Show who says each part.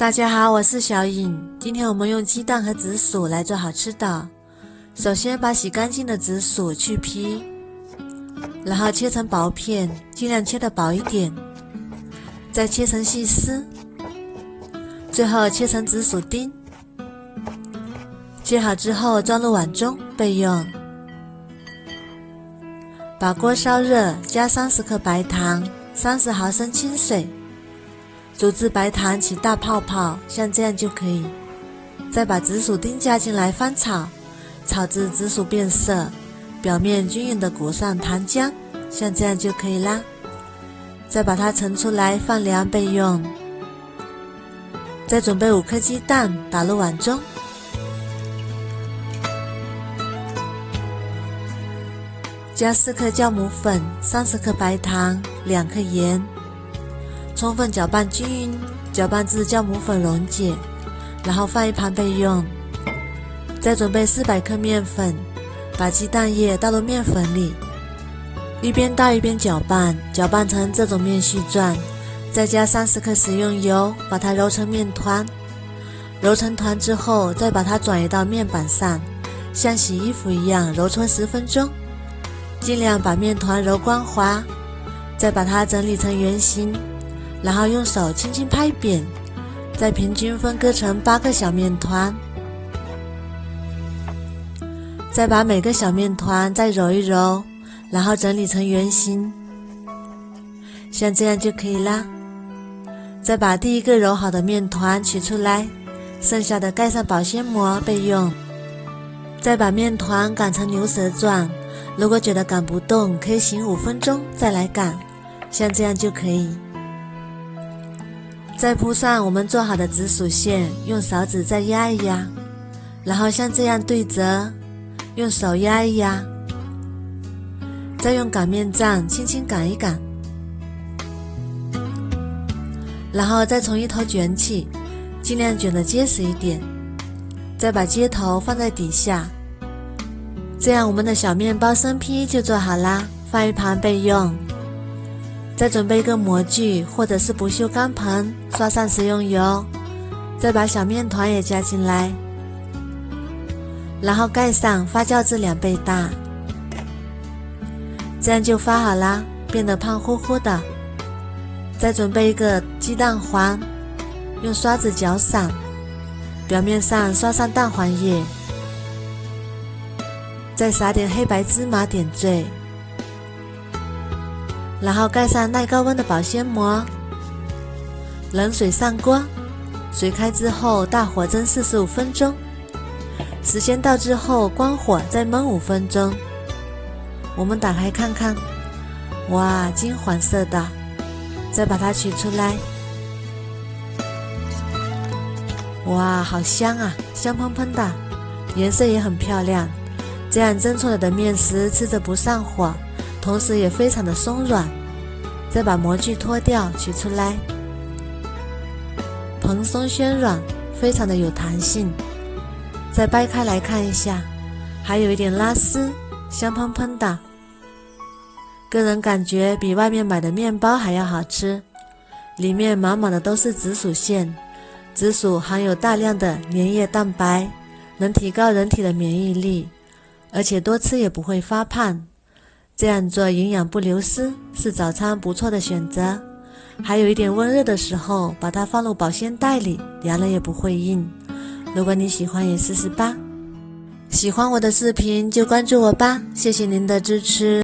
Speaker 1: 大家好，我是小颖。今天我们用鸡蛋和紫薯来做好吃的。首先把洗干净的紫薯去皮，然后切成薄片，尽量切得薄一点，再切成细丝，最后切成紫薯丁。切好之后装入碗中备用。把锅烧热，加30克白糖，30毫升清水，煮至白糖起大泡泡，像这样就可以。再把紫薯丁加进来翻炒，炒至紫薯变色，表面均匀地裹上糖浆，像这样就可以啦。再把它盛出来放凉备用。再准备5颗鸡蛋打入碗中，加4克酵母粉，30克白糖，2克盐，充分搅拌均匀，搅拌至酵母粉溶解，然后放一旁备用。再准备400克面粉，把鸡蛋液倒入面粉里，一边倒一边搅拌，搅拌成这种面絮状。再加30克食用油，把它揉成面团。揉成团之后，再把它转移到面板上，像洗衣服一样揉搓10分钟，尽量把面团揉光滑。再把它整理成圆形，然后用手轻轻拍扁，再平均分割成8个小面团。再把每个小面团再揉一揉，然后整理成圆形，像这样就可以啦。再把第一个揉好的面团取出来，剩下的盖上保鲜膜备用。再把面团擀成牛舌状，如果觉得擀不动，可以醒5分钟再来擀，像这样就可以。再铺上我们做好的紫薯馅，用勺子再压一压，然后像这样对折，用手压一压，再用擀面杖轻轻擀一擀，然后再从一头卷起，尽量卷得结实一点，再把接头放在底下，这样我们的小面包生坯就做好啦，放一旁备用。再准备一个模具或者是不锈钢盆，刷上食用油，再把小面团也加进来，然后盖上，发酵至2倍大，这样就发好啦，变得胖乎乎的。再准备一个鸡蛋黄，用刷子搅散，表面上刷上蛋黄液，再撒点黑白芝麻点缀，然后盖上耐高温的保鲜膜，冷水上锅，水开之后大火蒸45分钟，时间到之后关火再焖5分钟。我们打开看看，哇，金黄色的，再把它取出来，哇，好香啊，香喷喷的，颜色也很漂亮。这样蒸出来的面食吃着不上火，同时也非常的松软。再把模具脱掉取出来，蓬松暄软，非常的有弹性。再掰开来看一下，还有一点拉丝，香喷喷的，个人感觉比外面买的面包还要好吃。里面满满的都是紫薯馅，紫薯含有大量的粘液蛋白，能提高人体的免疫力，而且多吃也不会发胖。这样做营养不流失，是早餐不错的选择。还有一点温热的时候，把它放入保鲜袋里，凉了也不会硬。如果你喜欢也试试吧。喜欢我的视频就关注我吧，谢谢您的支持。